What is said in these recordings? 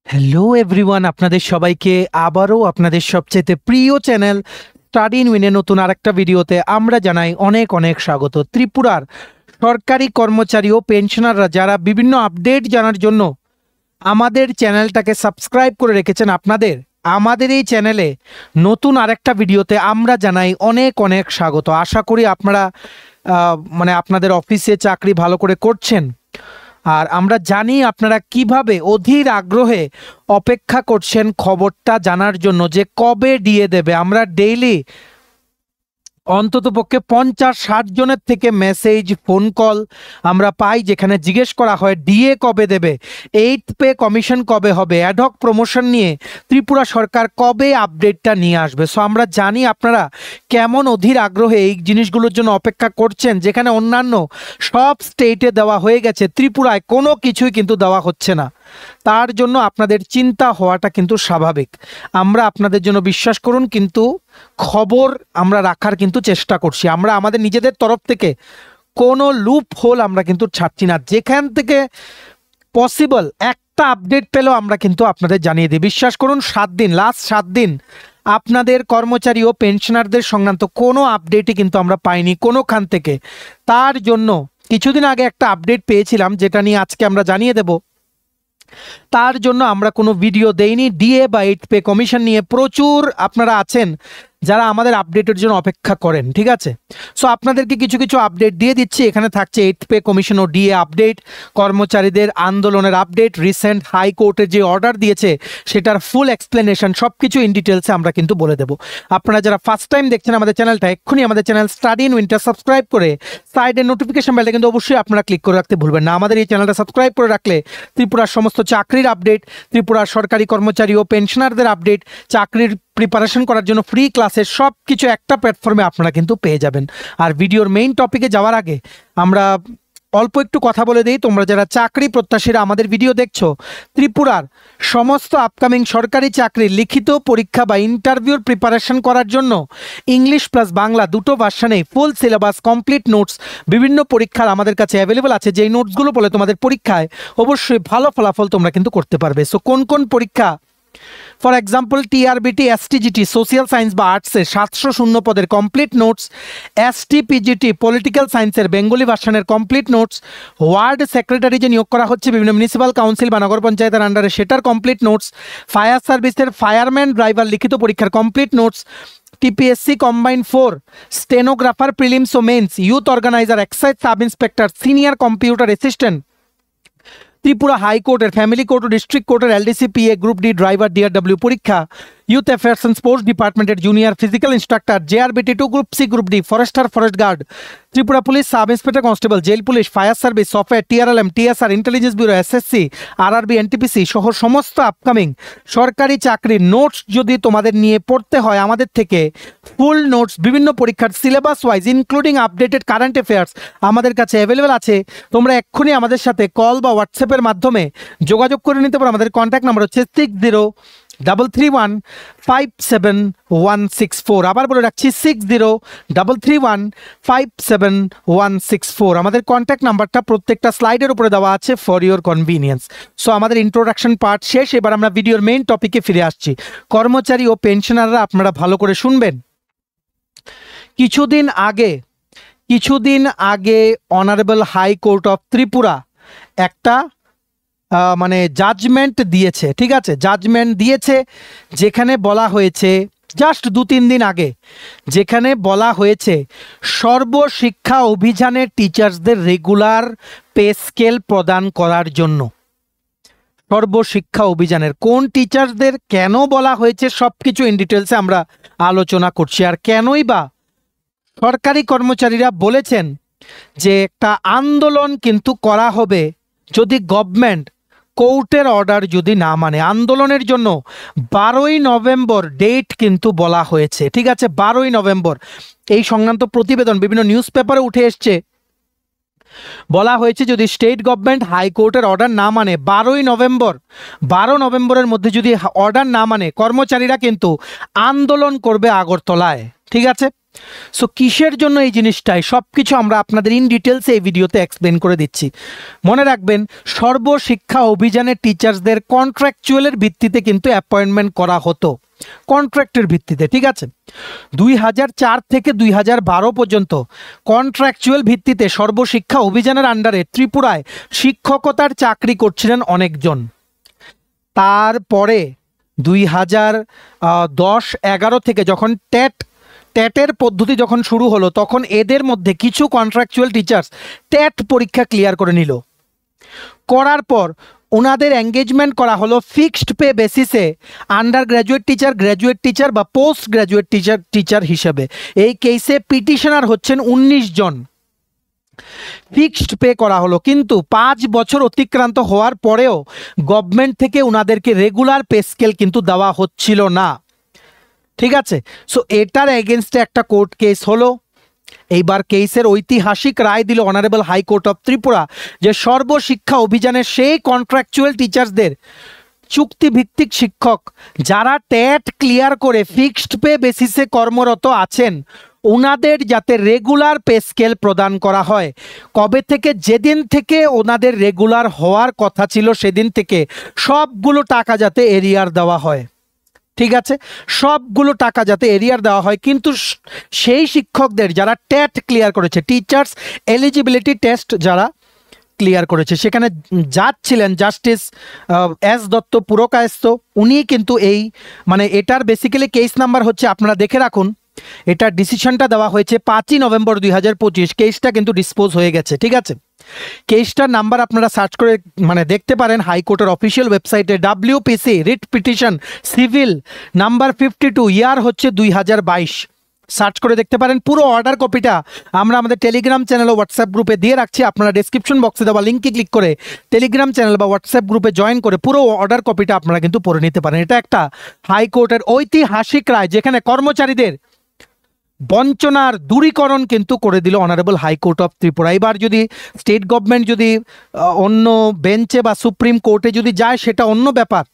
Hello everyone, আপনাদের সবাইকে আবারও আপনাদের সবচেয়ে প্রিয় চ্যানেল স্টাডি ইন উইনে নতুন আরেকটা ভিডিওতে আমরা জানাই অনেক অনেক স্বাগত। ত্রিপুরার সরকারি কর্মচারী ও পেনশনাররা যারা বিভিন্ন আপডেট জানার জন্য আমাদের চ্যানেলটাকে সাবস্ক্রাইব করে রেখেছেন, আমাদের এই চ্যানেলে নতুন আরেকটা ভিডিওতে আমরা জানাই অনেক অনেক স্বাগত। আশা করি আপনারা আপনাদের অফিসে চাকরি ভালো করে করছেন, আর আমরা জানি আপনারা কিভাবে অধীর আগ্রহে অপেক্ষা করছেন খবরটা জানার জন্য যে কবে ডিএ দেবে। আমরা ডেইলি অন্ততপক্ষে 50-60 জনের থেকে মেসেজ, ফোন কল আমরা পাই, যেখানে জিজ্ঞেস করা হয় ডিএ কবে দেবে, 8th পে কমিশন কবে হবে, অ্যাডহক প্রমোশন নিয়ে ত্রিপুরা সরকার কবে আপডেটটা নিয়ে আসবে। সো আমরা জানি আপনারা কেমন অধীর আগ্রহে এই জিনিসগুলোর জন্য অপেক্ষা করছেন, যেখানে অন্যান্য সব স্টেটে দেওয়া হয়ে গেছে, ত্রিপুরায় কোনো কিছুই কিন্তু দেওয়া হচ্ছে না। তার জন্য আপনাদের চিন্তা হওয়াটা কিন্তু স্বাভাবিক। আমরা আপনাদের জন্য, বিশ্বাস করুন, কিন্তু খবর আমরা রাখার কিন্তু চেষ্টা করছি। আমরা আমাদের নিজেদের তরফ থেকে কোনো লুপ হোল আমরা কিন্তু ছাড়ছি না। যেখান থেকে পসিবল একটা আপডেট পেলেও আমরা কিন্তু আপনাদের জানিয়ে দিই। বিশ্বাস করুন, লাস্ট 7 দিন আপনাদের কর্মচারী ও পেনশনারদের সংক্রান্ত কোনো আপডেটই কিন্তু আমরা পাইনি কোনোখান থেকে। তার জন্য কিছুদিন আগে একটা আপডেট পেয়েছিলাম, যেটা নিয়ে আজকে আমরা জানিয়ে দেব। তার জন্য আমরা কোনো ভিডিও দেইনি। ডিএ বা 8th পে কমিশন নিয়ে প্রচুর আপনারা আছেন যারা আমাদের আপডেটের জন্য অপেক্ষা করেন, ঠিক আছে? সো আপনাদেরকে কিছু কিছু আপডেট দিয়ে দিচ্ছি। এখানে থাকছে 8th পে কমিশন ও ডিএ আপডেট, কর্মচারীদের আন্দোলনের আপডেট, রিসেন্ট হাইকোর্টের যে অর্ডার দিয়েছে সেটার ফুল এক্সপ্লেনেশন, সব কিছু ইন ডিটেলসে আমরা কিন্তু বলে দেবো। আপনারা যারা ফার্স্ট টাইম দেখছেন আমাদের চ্যানেলটা, এক্ষুনি আমাদের channel study in winter subscribe করে সাইডের নোটিফিকেশন বেলটা কিন্তু অবশ্যই আপনারা ক্লিক করে রাখতে ভুলবেন না। আমাদের এই চ্যানেলটা সাবস্ক্রাইব করে রাখলে ত্রিপুরার সমস্ত চাকরির আপডেট, ত্রিপুরার সরকারি কর্মচারী ও পেনশনারদের আপডেট, চাকরির প্রিপারেশন করার জন্য ফ্রি ক্লাসের সব কিছু একটা প্ল্যাটফর্মে আপনারা কিন্তু পেয়ে যাবেন। আর ভিডিওর মেইন টপিকে যাওয়ার আগে আমরা অল্প একটু কথা বলে দিই। তোমরা যারা চাকরি প্রত্যাশীরা আমাদের ভিডিও দেখছো, ত্রিপুরার সমস্ত আপকামিং সরকারি চাকরির লিখিত পরীক্ষা বা ইন্টারভিউর প্রিপারেশন করার জন্য ইংলিশ প্লাস বাংলা দুটো ভার্সনেই ফুল সিলেবাস, কমপ্লিট নোটস, বিভিন্ন পরীক্ষার আমাদের কাছে অ্যাভেলেবল আছে। যেই নোটসগুলো বলে তোমাদের পরীক্ষায় অবশ্যই ভালো ফলাফল তোমরা কিন্তু করতে পারবে। সো কোন কোন পরীক্ষা, for example TRBT, STGT, social science বা আর্টসের 700 পদের কমপ্লিট নোটস, এসটিপিজিটি পলিটিক্যাল সায়েন্সের বেঙ্গলি ভার্সনের কমপ্লিট নোটস, ওয়ার্ড সেক্রেটারি যে নিয়োগ করা হচ্ছে বিভিন্ন মিউনিসিপ্যাল কাউন্সিল বা নগর পঞ্চায়েতের আন্ডারে, সেটার কমপ্লিট নোটস, ফায়ার সার্ভিসের ফায়ারম্যান ড্রাইভার লিখিত পরীক্ষার complete notes, TPSC combine 4 stenographer prelims ও mains, youth organiser, excise sub inspector, senior computer assistant, Tripura হাইকোর্টের ফ্যামিলি কোর্ট ও ডিস্ট্রিক্ট কোর্টের LDC PA group D driver DRW পরীক্ষা, ইউথ অ্যাফেয়ার্স অ্যান্ড স্পোর্টস ডিপার্টমেন্টের junior physical instructor, JRBT 2 group C group D, forester, forest guard, Tripura police sub inspector constable, jail police, fire service, software, TRLM, TSR, intelligence bureau, SSC, RRB, NTPC সহ সমস্ত upcoming সরকারি চাকরির notes যদি তোমাদের নিয়ে পড়তে হয় আমাদের থেকে, ফুল নোটস বিভিন্ন পরীক্ষার syllabus wise including updated current affairs আমাদের কাছে অ্যাভেলেবেল আছে। তোমরা এক্ষুনি আমাদের সাথে কল বা হোয়াটসঅ্যাপের মাধ্যমে যোগাযোগ করে নিতে পারো। আমাদের কন্ট্যাক্ট নাম্বার হচ্ছে 6033157164। আবার বলে রাখছি 6033157164। আমাদের কন্ট্যাক্ট নাম্বারটা প্রত্যেকটা স্লাইডের উপরে দেওয়া আছে ফর ইওর কনভিনিয়েন্স। সো আমাদের ইন্ট্রোডাকশন পার্ট শেষ, এবার আমরা ভিডিওর মেইন টপিকে ফিরে আসছি। কর্মচারী ও পেনশনাররা আপনারা ভালো করে শুনবেন। কিছুদিন আগে অনারেবল হাইকোর্ট অফ ত্রিপুরা একটা জাজমেন্ট দিয়েছে, ঠিক আছে? জাজমেন্ট দিয়েছে যেখানে বলা হয়েছে, জাস্ট 2-3 দিন আগে, যেখানে বলা হয়েছে সর্বশিক্ষা অভিযানের টিচার্সদের রেগুলার পে স্কেল প্রদান করার জন্য। সর্বশিক্ষা অভিযানের কোন টিচার্সদের, কেন বলা হয়েছে, সব কিছু ইন ডিটেলসে আমরা আলোচনা করছি। আর কেনই বা সরকারি কর্মচারীরা বলেছেন যে একটা আন্দোলন কিন্তু করা হবে যদি গভর্নমেন্ট কোর্টের অর্ডার যদি না মানে। আন্দোলনের জন্য 12ই নভেম্বর ডেট কিন্তু বলা হয়েছে, ঠিক আছে? 12ই নভেম্বর এই সংক্রান্ত প্রতিবেদন বিভিন্ন নিউজ পেপারে উঠে এসছে। বলা হয়েছে যদি স্টেট গভর্নমেন্ট হাইকোর্টের অর্ডার না মানে 12 নভেম্বরের মধ্যে যদি অর্ডার না মানে, কর্মচারীরা কিন্তু আন্দোলন করবে আগরতলায়, ঠিক আছে? সো কিসের জন্য এই জিনিসটাই সবকিছু আমরা আপনাদের ইন ডিটেলসে এই ভিডিওতে এক্সপ্লেন করে দিচ্ছি। মনে রাখবেন, সর্বশিক্ষা অভিযানের টিচার্সদের কন্ট্রাকচুয়ালের ভিত্তিতে কিন্তু অ্যাপয়েন্টমেন্ট করা হতো, কন্ট্রাক্টের ভিত্তিতে, ঠিক আছে। 2004 থেকে 2012 পর্যন্ত কন্ট্রাকচুয়াল ভিত্তিতে সর্বশিক্ষা অভিযানের আন্ডারে ত্রিপুরায় শিক্ষকতার চাকরি করছিলেন অনেকজন। তারপরে 2010-11 থেকে যখন ট্যাটের পদ্ধতি যখন শুরু হলো, তখন এদের মধ্যে কিছু কন্ট্রাকচুয়াল টিচার্স ট্যাট পরীক্ষা ক্লিয়ার করে নিল। করার পর ওনাদের এঙ্গেজমেন্ট করা হলো ফিক্সড পে বেসিসে আন্ডার গ্র্যাজুয়েট টিচার বা পোস্ট গ্র্যাজুয়েট টিচার হিসেবে। এই কেসে পিটিশনার হচ্ছেন 19 জন। ফিক্সড পে করা হলো, কিন্তু 5 বছর অতিক্রান্ত হওয়ার পরেও গভর্নমেন্ট থেকে ওনাদেরকে রেগুলার পে স্কেল কিন্তু দেওয়া হচ্ছিল না, ঠিক আছে। সো এটার এগেনস্টে একটা কোর্ট কেস হলো। এইবার কেসের ঐতিহাসিক রায় দিল অনারেবল হাইকোর্ট অফ ত্রিপুরা যে সর্বশিক্ষা অভিযানের সেই কন্ট্রাকচুয়াল টিচার্সদের, চুক্তিভিত্তিক শিক্ষক যারা ট্যাট ক্লিয়ার করে ফিক্সড পে বেসিসে কর্মরত আছেন, ওনাদের যাতে রেগুলার পে স্কেল প্রদান করা হয়। কবে থেকে? যেদিন থেকে ওনাদের রেগুলার হওয়ার কথা ছিল সেদিন থেকে সবগুলো টাকা যাতে এরিয়ার দেওয়া হয়, ঠিক আছে, সবগুলো টাকা যাতে এরিয়ার দেওয়া হয়। কিন্তু সেই শিক্ষকদের যারা ট্যাট ক্লিয়ার করেছে, টিচার্স এলিজিবিলিটি টেস্ট যারা ক্লিয়ার করেছে, সেখানে জাজ ছিলেন জাস্টিস এস দত্ত পুরকায়স্থ। উনি কিন্তু এই মানে এটার বেসিক্যালি কেস নাম্বার হচ্ছে, আপনারা দেখে রাখুন, এটার ডিসিশনটা দেওয়া হয়েছে 5ই নভেম্বর 2025। কেসটা কিন্তু ডিসপোজ হয়ে গেছে, ঠিক আছে। কেসটার নাম্বার আপনারা সার্চ করে মানে দেখতে পারেন হাইকোর্টের অফিসিয়াল ওয়েবসাইটে, WPC writ petition civil number 52, ইয়ার হচ্ছে 2022। সার্চ করে দেখতে পারেন। পুরো অর্ডার কপিটা আমরা আমাদের টেলিগ্রাম চ্যানেল ও হোয়াটসঅ্যাপ গ্রুপে দিয়ে রাখছি। আপনারা ডেসক্রিপশন বক্সে দেওয়া লিঙ্কে ক্লিক করে টেলিগ্রাম চ্যানেল বা হোয়াটসঅ্যাপ গ্রুপে জয়েন করে পুরো অর্ডার কপিটা আপনারা কিন্তু পড়ে নিতে পারেন। এটা একটা হাইকোর্টের ঐতিহাসিক রায়, যেখানে কর্মচারীদের বঞ্চনার দূরীকরণ কিন্তু করে দিল অনারেবল হাইকোর্ট অফ ত্রিপুরা। এবার যদি স্টেট গভর্নমেন্ট যদি অন্য বেঞ্চে বা সুপ্রিম কোর্টে যদি যায় সেটা অন্য ব্যাপার,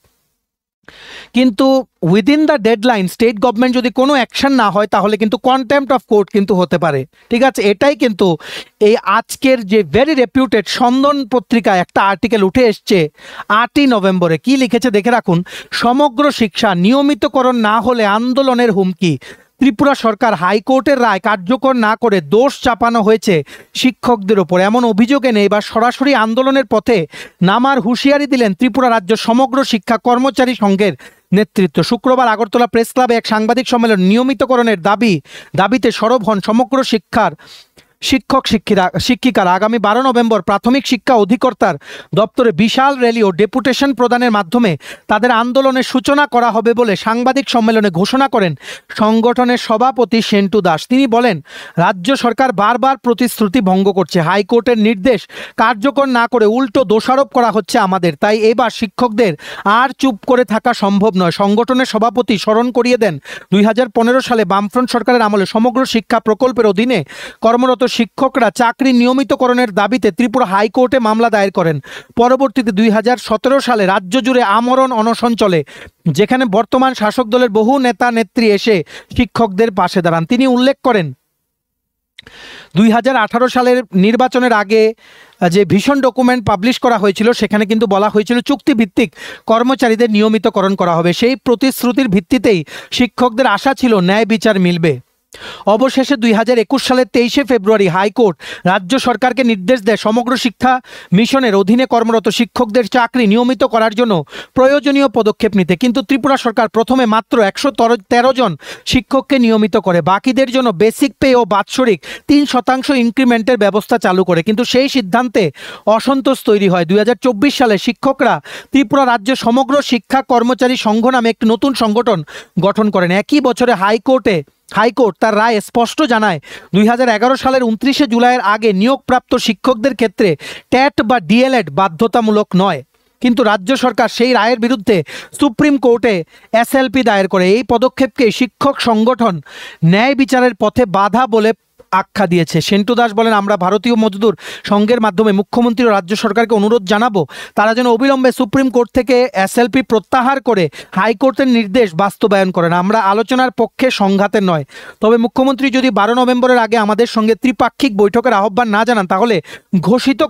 কিন্তু within the deadline state government যদি কোনো অ্যাকশন না হয় তাহলে কিন্তু কন্টেম্প্ট অফ কোর্ট কিন্তু হতে পারে, ঠিক আছে। এটাই কিন্তু এই আজকের যে ভেরি রেপিউটেড সন্দন পত্রিকায় একটা আর্টিকেল উঠে এসছে 8ই নভেম্বরে। কি লিখেছে দেখে রাখুন। সমগ্র শিক্ষা নিয়মিতকরণ না হলে আন্দোলনের হুমকি। ত্রিপুরা সরকার হাইকোর্টের রায় কার্যকর না করে দোষ চাপানো হয়েছে শিক্ষকদের ওপর, এমন অভিযোগ এনে এবার সরাসরি আন্দোলনের পথে নামার হুঁশিয়ারি দিলেন ত্রিপুরা রাজ্য সমগ্র শিক্ষা কর্মচারী সংঘের নেতৃত্ব। শুক্রবার আগরতলা প্রেস ক্লাবে এক সাংবাদিক সম্মেলন নিয়মিতকরণের দাবিতে সরব হন সমগ্র শিক্ষিকারা। আগামী 12 নভেম্বর প্রাথমিক শিক্ষা অধিকর্তার দপ্তরে বিশাল র্যালি ও ডেপুটেশন প্রদানের মাধ্যমে তাদের আন্দোলনের সূচনা করা হবে বলে সাংবাদিক সম্মেলনে ঘোষণা করেন সংগঠনের সভাপতি সেন্টু দাস। তিনি বলেন, রাজ্য সরকার বারবার প্রতিশ্রুতি ভঙ্গ করছে, হাইকোর্টের নির্দেশ কার্যকর না করে উল্টো দোষারোপ করা হচ্ছে আমাদের, তাই এবার শিক্ষকদের আর চুপ করে থাকা সম্ভব নয়। সংগঠনের সভাপতি স্মরণ করিয়ে দেন 2015 সালে বামফ্রন্ট সরকারের আমলে সমগ্র শিক্ষা প্রকল্পের অধীনে কর্মরত শিক্ষকরা চাকরি নিয়মিতকরণের দাবিতে ত্রিপুরা হাইকোর্টে মামলা দায়ের করেন। পরবর্তীতে 2017 সালে রাজ্য জুড়ে আমরণ অনশন চলে, যেখানে বর্তমান শাসক দলের বহু নেতা নেত্রী এসে শিক্ষকদের পাশে দাঁড়ান। তিনি উল্লেখ করেন, 2018 সালের নির্বাচনের আগে যে ভীষণ ডকুমেন্ট পাবলিশ করা হয়েছিল সেখানে কিন্তু বলা হয়েছিল চুক্তিভিত্তিক কর্মচারীদের নিয়মিতকরণ করা হবে। সেই প্রতিশ্রুতির ভিত্তিতেই শিক্ষকদের আশা ছিল ন্যায় বিচার মিলবে। অবশেষে 2021 সালের 23শে ফেব্রুয়ারি হাইকোর্ট রাজ্য সরকারকে নির্দেশ দেয় সমগ্র শিক্ষা মিশনের অধীনে কর্মরত শিক্ষকদের চাকরি নিয়মিত করার জন্য প্রয়োজনীয় পদক্ষেপ নিতে। কিন্তু ত্রিপুরা সরকার প্রথমে মাত্র 113 জন শিক্ষককে নিয়মিত করে, বাকিদের জন্য বেসিক পে ও বাৎসরিক 3% ইনক্রিমেন্টের ব্যবস্থা চালু করে। কিন্তু সেই সিদ্ধান্তে অসন্তোষ তৈরি হয়। 2024 সালে শিক্ষকরা ত্রিপুরা রাজ্য সমগ্র শিক্ষা কর্মচারী সংঘ নামে একটি নতুন সংগঠন গঠন করেন। একই বছরে হাইকোর্ট তার রায়ে স্পষ্ট জানায় 2011 সালের 29শে জুলাইয়ের আগে নিয়োগপ্রাপ্ত শিক্ষকদের ক্ষেত্রে ট্যাট বা ডিএলএড বাধ্যতামূলক নয়। কিন্তু রাজ্য সরকার সেই রায়ের বিরুদ্ধে সুপ্রিম কোর্টে এসএলপি দায়ের করে। এই পদক্ষেপকে শিক্ষক সংগঠন ন্যায় বিচারের পথে বাধা বলে আখ্যা দিয়েছে। সেন্টু দাস বলেন, আমরা ভারতীয় মজদুর সংঘের মাধ্যমে মুখ্যমন্ত্রী ও রাজ্য সরকারকে অনুরোধ জানাবো তারা যেন অবিলম্বে সুপ্রিম কোর্ট থেকে এসএলপি প্রত্যাহার করে হাইকোর্টের নির্দেশ বাস্তবায়ন করেন। আমরা আলোচনার পক্ষে, সংঘাতের নয়। তবে মুখ্যমন্ত্রী যদি 12 নভেম্বরের আগে আমাদের সঙ্গে ত্রিপাক্ষিক বৈঠকের আহ্বান না জানান তাহলে ঘোষিত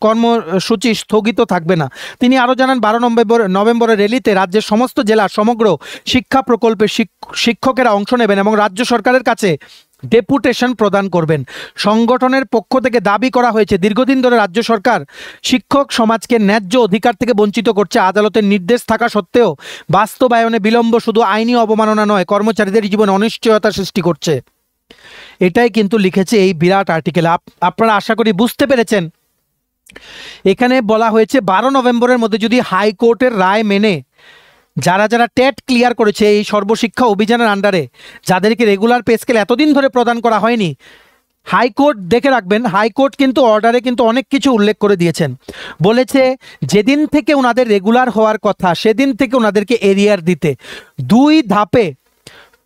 কর্মসূচি স্থগিত থাকবে না। তিনি আরও জানান, 12 নভেম্বরের র্যালিতে রাজ্যের সমস্ত জেলার সমগ্র শিক্ষা প্রকল্পে শিক্ষকেরা অংশ নেবেন এবং রাজ্য সরকারের কাছে ডেপুটেশন প্রদান করবেন। সংগঠনের পক্ষ থেকে দাবি করা হয়েছে, দীর্ঘদিন ধরে রাজ্য সরকার শিক্ষক সমাজকে ন্যায্য অধিকার থেকে বঞ্চিত করছে। আদালতের নির্দেশ থাকা সত্ত্বেও বাস্তবায়নে বিলম্ব শুধু আইনি অবমাননা নয়, কর্মচারীদের জীবনে অনিশ্চয়তা সৃষ্টি করছে। এটাই কিন্তু লিখেছে এই বিরাট আর্টিকেলে। আপনারা আশা করি বুঝতে পেরেছেন। এখানে বলা হয়েছে 12 নভেম্বরের মধ্যে যদি হাইকোর্টের রায় মেনে যারা যারা টেট ক্লিয়ার করেছে এই সর্বশিক্ষা অভিযানের আন্ডারে, যাদেরকে রেগুলার পে স্কেল এতদিন ধরে প্রদান করা হয়নি, হাইকোর্ট দেখে রাখবেন, হাইকোর্ট কিন্তু অর্ডারে কিন্তু অনেক কিছু উল্লেখ করে দিয়েছেন। বলেছে যেদিন থেকে ওনাদের রেগুলার হওয়ার কথা সেদিন থেকে ওনাদেরকে এরিয়ার দিতে, 2 ধাপে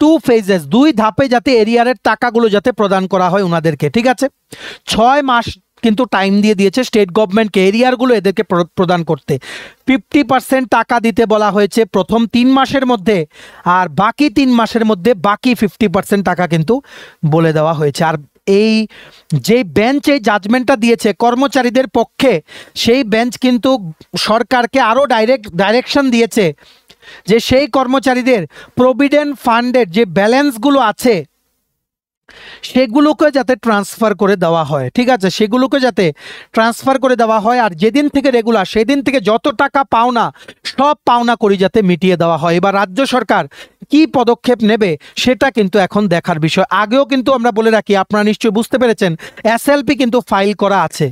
2 phases, 2 ধাপে যাতে এরিয়ারের টাকাগুলো যাতে প্রদান করা হয় ওনাদেরকে। ঠিক আছে, 6 মাস কিন্তু টাইম দিয়ে দিয়েছে স্টেট গভর্নমেন্টকে এরিয়ারগুলো এদেরকে প্রদান করতে। 50% টাকা দিতে বলা হয়েছে প্রথম 3 মাসের মধ্যে, আর বাকি 3 মাসের মধ্যে বাকি 50% টাকা কিন্তু বলে দেওয়া হয়েছে। আর এই যে বেঞ্চ এই জাজমেন্টটা দিয়েছে কর্মচারীদের পক্ষে, সেই বেঞ্চ কিন্তু সরকারকে আরও ডাইরেকশন দিয়েছে যে সেই কর্মচারীদের প্রভিডেন্ট ফান্ডের যে ব্যালেন্সগুলো আছে সেগুলোকে যাতে ট্রান্সফার করে দেওয়া হয়। ঠিক আছে, সেগুলোকে যাতে ট্রান্সফার করে দেওয়া হয়, আর যেদিন থেকে রেগুলার সেদিন থেকে যত টাকা পাওনা সব পাওনা করি যাতে মিটিয়ে দেওয়া হয়। এবার রাজ্য সরকার কি পদক্ষেপ নেবে সেটা কিন্তু এখন দেখার বিষয়। আগেও কিন্তু আমরা বলে রাখি, আপনারা নিশ্চয়ই বুঝতে পেরেছেন, এসএলপি কিন্তু ফাইল করা আছে।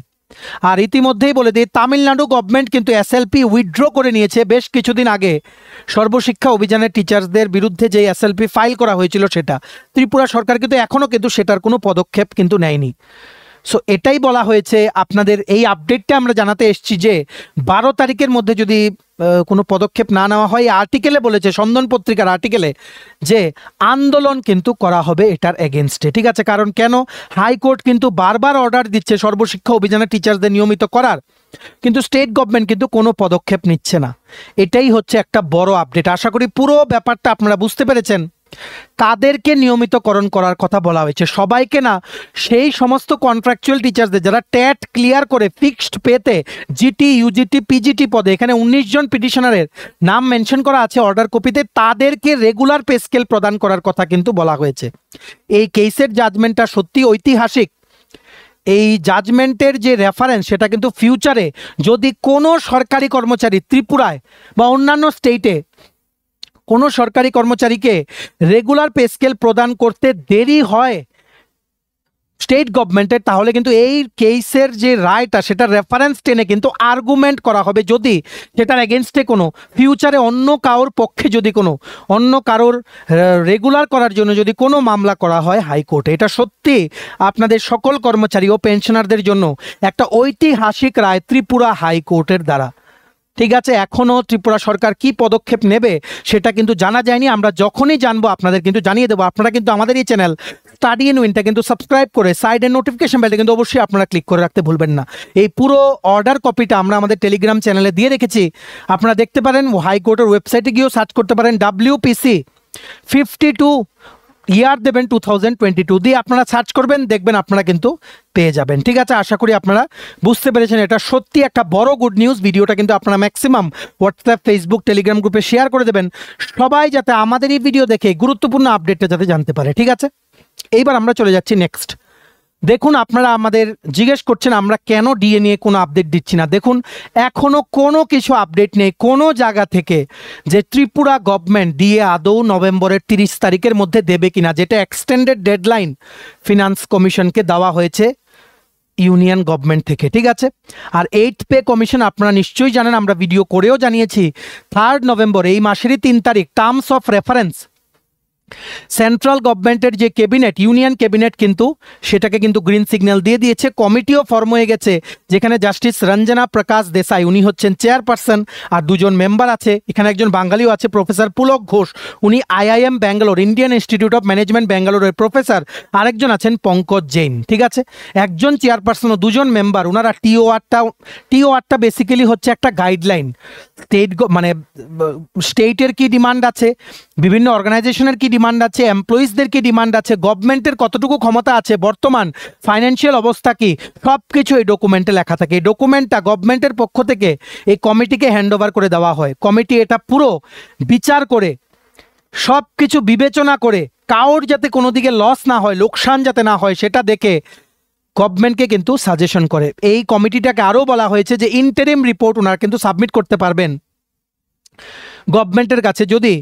আর ইতিমধ্যেই বলে দিই, তামিলনাড়ু গভর্নমেন্ট কিন্তু এসএলপি উইথড্র করে নিয়েছে বেশ কিছুদিন আগে। সর্বশিক্ষা অভিযানের টিচার্সদের বিরুদ্ধে যে এসএলপি ফাইল করা হয়েছিল সেটা, ত্রিপুরা সরকার কিন্তু এখনও কিন্তু সেটার কোনো পদক্ষেপ কিন্তু নেয়নি। সো এটাই বলা হয়েছে, আপনাদের এই আপডেটটা আমরা জানাতে এসেছি যে 12 তারিখের মধ্যে যদি কোনো পদক্ষেপ না নেওয়া হয়, আর্টিকেলে বলেছে, সন্দন পত্রিকার আর্টিকেলে, যে আন্দোলন কিন্তু করা হবে এটার এগেনস্টে। ঠিক আছে, কারণ কেন, হাইকোর্ট কিন্তু বারবার অর্ডার দিচ্ছে সর্বশিক্ষা অভিযানের টিচার্সদের নিয়মিত করার, কিন্তু স্টেট গভর্নমেন্ট কিন্তু কোনো পদক্ষেপ নিচ্ছে না। এটাই হচ্ছে একটা বড় আপডেট। আশা করি পুরো ব্যাপারটা আপনারা বুঝতে পেরেছেন। কাদেরকে নিয়মিতকরণ করার কথা বলা হয়েছে, সবাইকে না, সেই সমস্ত কন্ট্রাকচুয়াল টিচার্সদের যারা ট্যাট ক্লিয়ার করে ফিক্সড পেতে জিটি, ইউজিটি, পিজিটি পদে, এখানে 19 জন পিটিশনারের নাম মেনশন করা আছে অর্ডার কপিতে, তাদেরকে রেগুলার পে স্কেল প্রদান করার কথা কিন্তু বলা হয়েছে। এই কেসের জাজমেন্টটা সত্যি ঐতিহাসিক। এই জাজমেন্টের যে রেফারেন্স সেটা কিন্তু ফিউচারে যদি কোনো সরকারি কর্মচারী ত্রিপুরায় বা অন্যান্য স্টেটে কোনো সরকারি কর্মচারীকে রেগুলার পে স্কেল প্রদান করতে দেরি হয় স্টেট গভর্নমেন্টের, তাহলে কিন্তু এই কেসের যে রায়টা সেটা রেফারেন্স টেনে কিন্তু আর্গুমেন্ট করা হবে, যদি সেটার এগেনস্টে কোনো ফিউচারে অন্য কারোর পক্ষে যদি কোনো অন্য কারোর রেগুলার করার জন্য যদি কোনো মামলা করা হয় হাইকোর্টে। এটা সত্যি আপনাদের সকল কর্মচারী ও পেনশনারদের জন্য একটা ঐতিহাসিক রায় ত্রিপুরা হাইকোর্টের দ্বারা। ঠিক আছে, এখনও ত্রিপুরা সরকার কি পদক্ষেপ নেবে সেটা কিন্তু জানা যায়নি। আমরা যখনই জানবো আপনাদের কিন্তু জানিয়ে দেবো। আপনারা কিন্তু আমাদের এই চ্যানেল স্টাডি ইন উইনটা কিন্তু সাবস্ক্রাইব করে সাইডের নোটিফিকেশন বেলটা কিন্তু অবশ্যই আপনারা ক্লিক করে রাখতে ভুলবেন না। এই পুরো অর্ডার কপিটা আমরা আমাদের টেলিগ্রাম চ্যানেলে দিয়ে রেখেছি, আপনারা দেখতে পারেন। হাইকোর্টের ওয়েবসাইটে গিয়েও সার্চ করতে পারেন, WPC 52 ইয়ার দেবেন 2022 দিয়ে আপনারা সার্চ করবেন, দেখবেন আপনারা কিন্তু পেয়ে যাবেন। ঠিক আছে, আশা করি আপনারা বুঝতে পেরেছেন। এটা সত্যি একটা বড় গুড নিউজ। ভিডিওটা কিন্তু আপনারা ম্যাক্সিমাম হোয়াটসঅ্যাপ, ফেসবুক, টেলিগ্রাম গ্রুপে শেয়ার করে দেবেন, সবাই যাতে আমাদের এই ভিডিও দেখে গুরুত্বপূর্ণ আপডেটটা যাতে জানতে পারে। ঠিক আছে, এইবার আমরা চলে যাচ্ছি নেক্সট। দেখুন, আপনারা আমাদের জিজ্ঞেস করছেন আমরা কেন ডিএ নিয়ে কোনো আপডেট দিচ্ছি না। দেখুন, এখনও কোনো কিছু আপডেট নেই কোনো জায়গা থেকে যে ত্রিপুরা গভর্নমেন্ট ডিএ আদৌ নভেম্বরের 30 তারিখের মধ্যে দেবে কিনা, যেটা এক্সটেন্ডেড ডেডলাইন ফিনান্স কমিশনকে দেওয়া হয়েছে ইউনিয়ন গভর্নমেন্ট থেকে। ঠিক আছে, আর 8th পে কমিশন আপনারা নিশ্চয়ই জানেন, আমরা ভিডিও করেও জানিয়েছি 3 নভেম্বর এই মাসেরই 3 তারিখ টার্মস অফ রেফারেন্স সেন্ট্রাল গভর্নমেন্টের যে ক্যাবিনেট, ইউনিয়ন ক্যাবিনেট কিন্তু সেটাকে কিন্তু গ্রিন সিগন্যাল দিয়ে দিয়েছে। কমিটিও ফর্ম হয়ে গেছে, যেখানে জাস্টিস রঞ্জনা প্রকাশ দেসাই উনি হচ্ছেন চেয়ারপারসন, আর দুজন মেম্বার আছে। এখানে একজন বাঙালিও আছে, প্রফেসর পুলক ঘোষ, উনি IIM Bangalore, Indian institute of management ব্যাঙ্গালোরের প্রফেসর। আরেকজন আছেন পঙ্কজ জৈন। ঠিক আছে, একজন চেয়ারপারসন ও দুজন মেম্বার। ওনারা টিওআরটা বেসিক্যালি হচ্ছে একটা গাইডলাইন, মানে স্টেটের কি ডিমান্ড আছে, বিভিন্ন অর্গানাইজেশনের কি ডিমান্ড আছে, এমপ্লয়িজদের কি ডিমান্ড আছে, গভর্নমেন্টের কতটুকু ক্ষমতা আছে, বর্তমান ফাইন্যান্সিয়াল অবস্থা কি, সব কিছু এই ডকুমেন্টে লেখা থাকে। এই ডকুমেন্টটা গভর্নমেন্টের পক্ষ থেকে এই কমিটিকে হ্যান্ড ওভার করে দেওয়া হয়। কমিটি এটা পুরো বিচার করে, সব কিছু বিবেচনা করে, কারোর যাতে কোনো দিকে লস না হয়, লোকসান যাতে না হয়, সেটা দেখে গভর্নমেন্টকে কিন্তু সাজেশন করে। এই কমিটিটাকে আরও বলা হয়েছে যে ইন্টারিম রিপোর্ট ওনারা কিন্তু সাবমিট করতে পারবেন গভর্নমেন্টের কাছে, যদি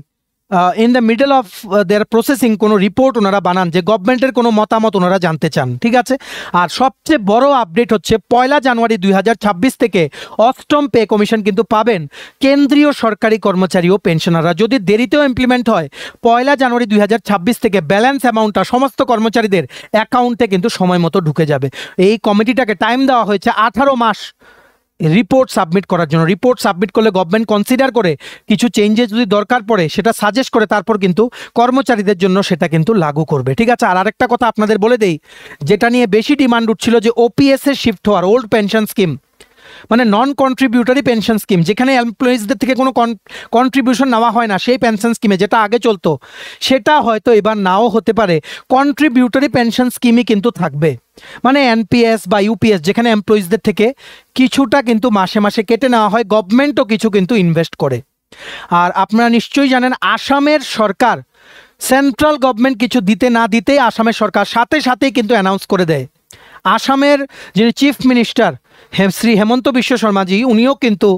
in the middle of their processing কোনো রিপোর্ট ওনারা বানান যে গভর্নমেন্টের কোনো মতামত ওনারা জানতে চান। ঠিক আছে, আর সবচেয়ে বড় আপডেট হচ্ছে 1 জানুয়ারি 2026 থেকে 8ম পে কমিশন কিন্তু পাবেন কেন্দ্রীয় সরকারি কর্মচারী ও পেনশনাররা। যদি দেরিতেও ইমপ্লিমেন্ট হয়, 1 জানুয়ারি 2026 থেকে ব্যালেন্স অ্যামাউন্টটা সমস্ত কর্মচারীদের অ্যাকাউন্টে কিন্তু সময় মতো ঢুকে যাবে। এই কমিটিটাকে টাইম দেওয়া হয়েছে 18 মাস রিপোর্ট সাবমিট করার জন্য। রিপোর্ট সাবমিট করলে গভর্নমেন্ট কনসিডার করে কিছু চেঞ্জেস যদি দরকার পড়ে সেটা সাজেস্ট করে তারপর কিন্তু কর্মচারীদের জন্য সেটা কিন্তু লাগু করবে। ঠিক আছে, আর আরেকটা কথা আপনাদের বলে দেই, যেটা নিয়ে বেশি ডিমান্ড উঠছিল যে ওপিএস এর শিফট হওয়ার, ওল্ড পেনশন স্কিম, মানে নন কন্ট্রিবিউটারি পেনশন স্কিম, যেখানে এমপ্লয়িজদের থেকে কোনো কন্ট্রিবিউশন নেওয়া হয় না, সেই পেনশন স্কিমে যেটা আগে চলতো, সেটা হয়তো এবার নাও হতে পারে। কন্ট্রিবিউটারি পেনশন স্কিমই কিন্তু থাকবে, মানে এনপিএস বা ইউপিএস, যেখানে এমপ্লয়িজদের থেকে কিছুটা কিন্তু মাসে মাসে কেটে নেওয়া হয়, গভর্নমেন্টও কিছু কিন্তু ইনভেস্ট করে। আর আপনারা নিশ্চয়ই জানেন, আসামের সরকার, সেন্ট্রাল গভর্নমেন্ট কিছু দিতে না দিতেই আসামের সরকার সাথে সাথেই কিন্তু অ্যানাউন্স করে দেয়। আসামের যিনি চিফ মিনিস্টার শ্রী হেমন্ত বিশ্ব শর্মাজি, উনিও কিন্তু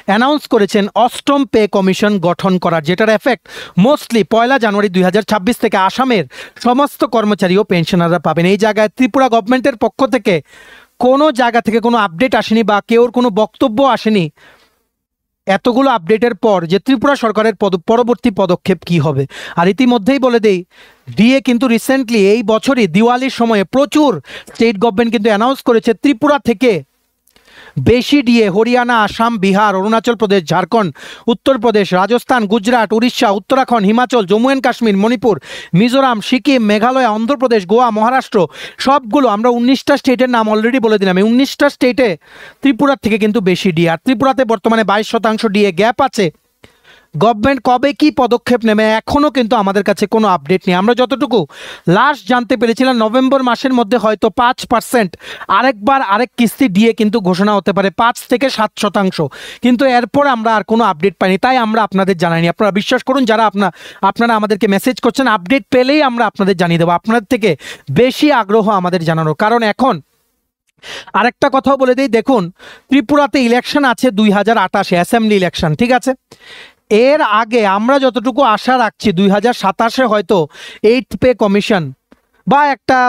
অ্যানাউন্স করেছেন 8ম পে কমিশন গঠন করার, যেটার এফেক্ট মোস্টলি 1 জানুয়ারি 2026 থেকে আসামের সমস্ত কর্মচারী ও পেনশনাররা পাবেন। এই জায়গায় ত্রিপুরা গভর্নমেন্টের পক্ষ থেকে কোনো জায়গা থেকে কোনো আপডেট আসেনি বা কেউর কোনো বক্তব্য আসেনি এতগুলো আপডেটের পর যে ত্রিপুরা সরকারের পরবর্তী পদক্ষেপ কি হবে। আর ইতিমধ্যেই বলে দেই, ডিএ কিন্তু রিসেন্টলি এই বছরই দিওয়ালির সময়ে প্রচুর স্টেট গভর্নমেন্ট কিন্তু অ্যানাউন্স করেছে ত্রিপুরা থেকে বেশি ডিএ হরিয়ানা, আসাম, বিহার, অরুণাচল প্রদেশ, ঝাড়খণ্ড, উত্তরপ্রদেশ, রাজস্থান, গুজরাট, উড়িষ্যা, উত্তরাখণ্ড, হিমাচল, জম্মু অ্যান্ড কাশ্মীর, মণিপুর, মিজোরাম, সিকিম, মেঘালয়, অন্ধ্রপ্রদেশ, গোয়া, মহারাষ্ট্র, সবগুলো আমরা 19টা স্টেটের নাম অলরেডি বলে দিলাম। এই 19টা স্টেটে ত্রিপুরার থেকে কিন্তু বেশি ডিএ। আর ত্রিপুরাতে বর্তমানে 22% ডিএ গ্যাপ আছে। গভর্নমেন্ট কবে কি পদক্ষেপ নেবে এখনও কিন্তু আমাদের কাছে কোনো আপডেট নেই। আমরা যতটুকু লাস্ট জানতে পেরেছিলাম, নভেম্বর মাসের মধ্যে হয়তো 5% আরেক কিস্তি দিয়ে কিন্তু ঘোষণা হতে পারে, 5 থেকে 7%, কিন্তু এরপর আমরা আর কোনো আপডেট পাইনি, তাই আমরা আপনাদের জানাইনি। আপনারা বিশ্বাস করুন, যারা আপনারা আমাদেরকে মেসেজ করছেন, আপডেট পেলেই আমরা আপনাদের জানিয়ে দেবো। আপনাদের থেকে বেশি আগ্রহ আমাদের জানানোর, কারণ এখন আরেকটা কথাও বলে দিই, দেখুন ত্রিপুরাতে ইলেকশন আছে 2028 অ্যাসেম্বলি ইলেকশন। ঠিক আছে, এর আগে আমরা যতটুকু আশা রাখছি 2027 হয়তো 8th পে কমিশন বা একটা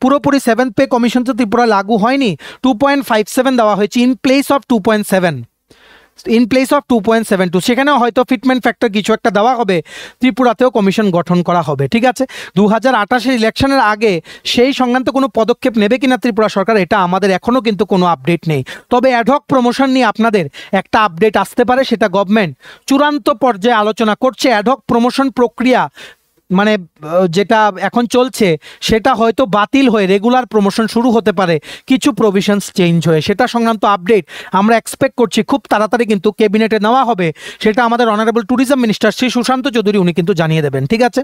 পুরোপুরি 7th পে কমিশন তো ত্রিপুরা লাগু হয়নি, 2.57 দেওয়া হয়েছে ইন প্লেস অফ 2.72, সেখানেও হয়তো ফিটমেন্ট ফ্যাক্টর কিছু একটা দেওয়া হবে, ত্রিপুরাতেও কমিশন গঠন করা হবে। ঠিক আছে, 2028 ইলেকশনের আগে সেই সংক্রান্ত কোনো পদক্ষেপ নেবে কিনা ত্রিপুরা সরকার, এটা আমাদের এখনও কিন্তু কোনো আপডেট নেই। তবে অ্যাডহক প্রমোশন নিয়ে আপনাদের একটা আপডেট আসতে পারে, সেটা গভর্নমেন্ট চূড়ান্ত পর্যায়ে আলোচনা করছে। অ্যাডহক প্রমোশন প্রক্রিয়া মানে যেটা এখন চলছে সেটা হয়তো বাতিল হয়ে রেগুলার প্রমোশন শুরু হতে পারে, কিছু প্রভিশনস চেঞ্জ হয়ে। সেটা সংক্রান্ত আপডেট আমরা এক্সপেক্ট করছি খুব তাড়াতাড়ি কিন্তু ক্যাবিনেটে নেওয়া হবে। সেটা আমাদের honourable tourism minister Shri Sushanta Chowdhury উনি কিন্তু জানিয়ে দেবেন। ঠিক আছে,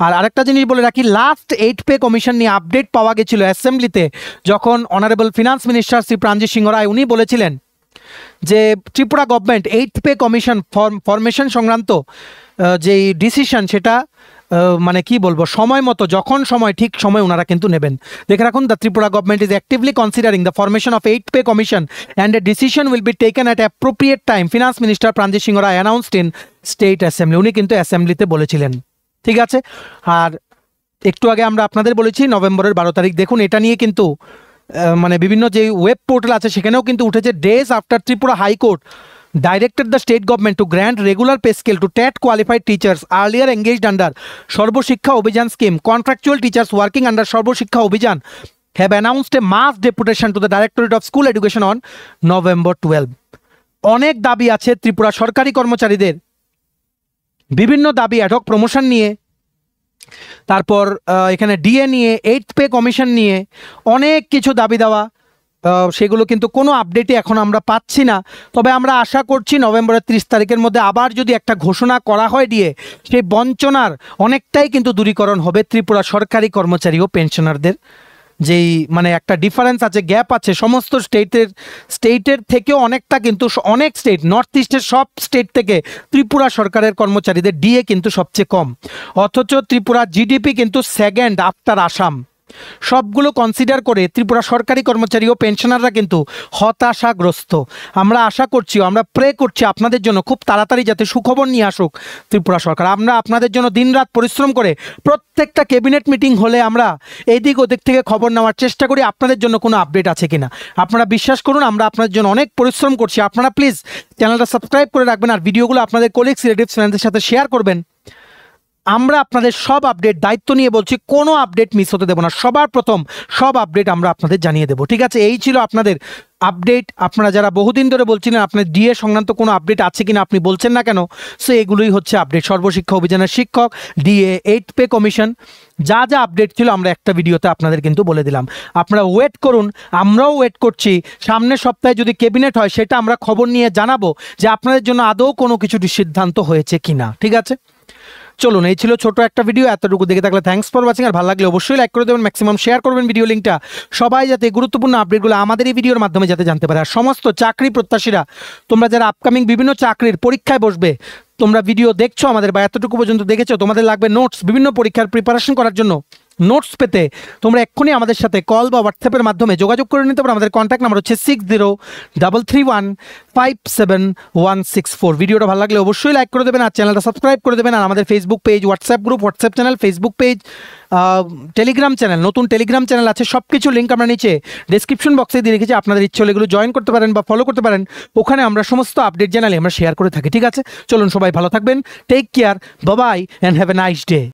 আর আরেকটা জিনিস বলে রাখি, লাস্ট 8th পে কমিশন নিয়ে আপডেট পাওয়া গেছিল অ্যাসেম্বলিতে, যখন honourable finance minister Shri Pranajit Singha Roy উনি বলেছিলেন যে Tripura government 8th pay commission formation সংক্রান্ত যে ডিসিশন সেটা মানে কি বলবো, সময় মতো যখন সময় ঠিক সময় ওনারা কিন্তু নেবেন। দেখে রাখুন, the Tripura government is actively considering the formation of 8th pay commission and a decision will be taken at appropriate time, finance minister Pranajit Singha Roy announced in state assembly. উনি কিন্তু অ্যাসেম্বলিতে বলেছিলেন। ঠিক আছে, আর একটু আগে আমরা আপনাদের বলেছি নভেম্বরের 12 তারিখ। দেখুন এটা নিয়ে কিন্তু মানে বিভিন্ন যে ওয়েব পোর্টাল আছে সেখানেও কিন্তু উঠেছে, days after Tripura high court directed the state government to grant regular pay scale to TET qualified teachers earlier engaged under Sarva Shiksha Abhiyan scheme. Contractual teachers working under Sarva Shiksha Abhiyan have announced a mass deputation to the Directorate of School Education on November 12. অনেক দাবি আছে ত্রিপুরা সরকারি কর্মচারীদের, বিভিন্ন দাবি ad hoc promotion নিয়ে, তারপর এখানে ডিএ নিয়ে, 8th পে কমিশন নিয়ে অনেক কিছু দাবি দেওয়া, সেগুলো কিন্তু কোনো আপডেটই এখন আমরা পাচ্ছি না। তবে আমরা আশা করছি নভেম্বরের 30 তারিখের মধ্যে আবার যদি একটা ঘোষণা করা হয় দিয়ে, সেই বঞ্চনার অনেকটাই কিন্তু দূরীকরণ হবে ত্রিপুরা সরকারি কর্মচারী ও পেনশনারদের। যেই মানে একটা ডিফারেন্স আছে, গ্যাপ আছে সমস্ত স্টেটের থেকেও অনেকটা, কিন্তু অনেক স্টেট, নর্থ ইস্টের সব স্টেট থেকে ত্রিপুরা সরকারের কর্মচারীদের ডিএ কিন্তু সবচেয়ে কম, অথচ ত্রিপুরা জিডিপি কিন্তু সেকেন্ড আফটার আসাম। সবগুলো কনসিডার করে ত্রিপুরা সরকারি কর্মচারী ও পেনশনাররা কিন্তু হতাশাগ্রস্ত। আমরা আশা করছি, আমরা প্রে করছি আপনাদের জন্য খুব তাড়াতাড়ি যাতে সুখবর নিয়ে আসুক ত্রিপুরা সরকার। আমরা আপনাদের জন্য দিনরাত পরিশ্রম করে প্রত্যেকটা ক্যাবিনেট মিটিং হলে আমরা এদিক ওদিক থেকে খবর নেওয়ার চেষ্টা করি আপনাদের জন্য কোনো আপডেট আছে কিনা। আপনারা বিশ্বাস করুন, আমরা আপনাদের জন্য অনেক পরিশ্রম করছি। আপনারা প্লিজ চ্যানেলটা সাবস্ক্রাইব করে রাখবেন আর ভিডিওগুলো আপনাদের কলিগস, রিলেটিভস, ফ্রেন্ডসদের সাথে শেয়ার করবেন। আমরা আপনাদের সব আপডেট দায়িত্ব নিয়ে বলছি, কোনো আপডেট মিস হতে দেবো না, সবার প্রথম সব আপডেট আমরা আপনাদের জানিয়ে দেবো। ঠিক আছে, এই ছিল আপনাদের আপডেট। আপনারা যারা বহুদিন ধরে বলছিলেন আপনার ডিএ সংক্রান্ত কোনো আপডেট আছে কিনা, আপনি বলছেন না কেন, সো এগুলোই হচ্ছে আপডেট। সর্বশিক্ষা অভিযানের শিক্ষক, ডিএ, 8th পে কমিশন, যা যা আপডেট ছিল আমরা একটা ভিডিওতে আপনাদের কিন্তু বলে দিলাম। আপনারা ওয়েট করুন, আমরাও ওয়েট করছি। সামনের সপ্তাহে যদি ক্যাবিনেট হয় সেটা আমরা খবর নিয়ে জানাবো যে আপনাদের জন্য আদৌ কোনো কিছু সিদ্ধান্ত হয়েছে কিনা। ঠিক আছে, চলুন, এই ছিল ছোট একটা ভিডিও। এতটুকু দেখে থাকলে থ্যাঙ্কস ফর ওয়াচিং। আর ভালো লাগলে অবশ্যই লাইক করে দেবেন, ম্যাক্সিমাম শেয়ার করবেন ভিডিও লিঙ্কটা, সবাই যাতে গুরুত্বপূর্ণ আপডেটগুলো আমাদের এই ভিডিওর মাধ্যমে যাতে জানতে পারে। আর সমস্ত চাকরি প্রত্যাশীরা, তোমরা যারা আপকামিং বিভিন্ন চাকরির পরীক্ষায় বসবে, তোমরা ভিডিও দেখছো আমাদের বা এতটুকু পর্যন্ত দেখেছো, তোমাদের লাগবে নোটস, বিভিন্ন পরীক্ষার প্রিপারেশন করার জন্য নোটস পেতে তোমরা এক্ষুনি আমাদের সাথে কল বা হোয়াটসঅ্যাপের মাধ্যমে যোগাযোগ করে নিতে পারো। আমাদের কন্ট্যাক্ট নাম্বার হচ্ছে 6033157164। ভিডিওটা ভালো লাগলে অবশ্যই লাইক করে দেবেন আর চ্যানেলটা সাবস্ক্রাইব করে দেবেন। আর আমাদের Facebook page, WhatsApp group, WhatsApp channel, Facebook page, Telegram channel, নতুন টেলিগ্রাম চ্যানেল আছে, সব কিছু লিঙ্ক আমরা নিচে ডেসক্রিপশন বক্সে দিয়ে রেখেছি। আপনাদের ইচ্ছে হলে এগুলো জয়েন করতে পারেন বা ফলো করতে পারেন, ওখানে আমরা সমস্ত আপডেট জানালে আমরা শেয়ার করে থাকি। ঠিক আছে, চলুন সবাই ভালো থাকবেন, take care, bye bye and have a nice day.